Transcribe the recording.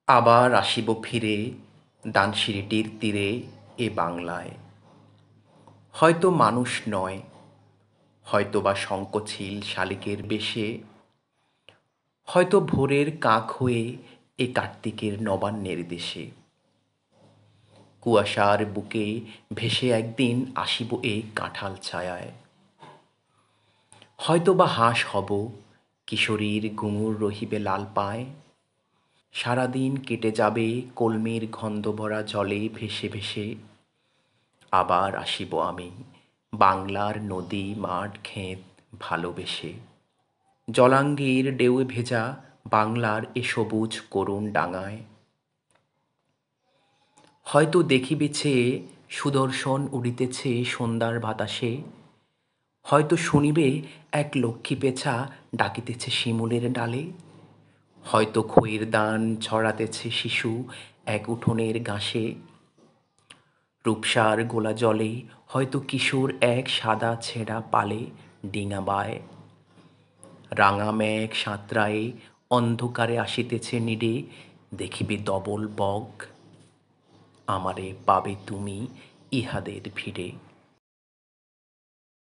আবার আসিব ফিরে দানসিঁড়িটির তীরে এ বাংলায়। হয়তো মানুষ নয়, হয়তোবা শঙ্খচিল শালিকের বেশে, হয়তো ভোরের কাক হয়ে এ কার্তিকের নবান্নের দেশে। কুয়াশার বুকে ভেসে একদিন আসিব এ কাঁঠাল ছায়ায়। হয়তোবা হাঁস হব, কিশোরীর ঘুঙুর রহিবে লাল পায়। সারাদিন কেটে যাবে কলমির গন্ধভরা জলে ভেসে ভেসে। আবার আসিব আমি বাংলার নদী মাঠ ক্ষেত ভালোবেসে। জলাঙ্গির ঢেউয়ে ভেজা বাংলার এ সবুজ করুণ ডাঙায়। হয়তো দেখিবে চেয়ে সুদর্শন উড়িতেছে সন্ধ্যার বাতাসে। হয়তো শুনিবে এক লক্ষ্মী পেঁচা ডাকিতেছে শিমুলের ডালে। হয়তো খইয়ের দান ছড়াতেছে শিশু এক উঠোনের ঘাসে। রূপসার গোলা জলে হয়তো কিশোর এক সাদা ছেঁড়া পালে ডিঙা বায়। রাঙা মেঘ সাঁতরায়ে অন্ধকারে আসিতেছে নীড়ে, দেখিবে ধবল বক, আমারে পাবে তুমি ইহাদের ভিড়ে।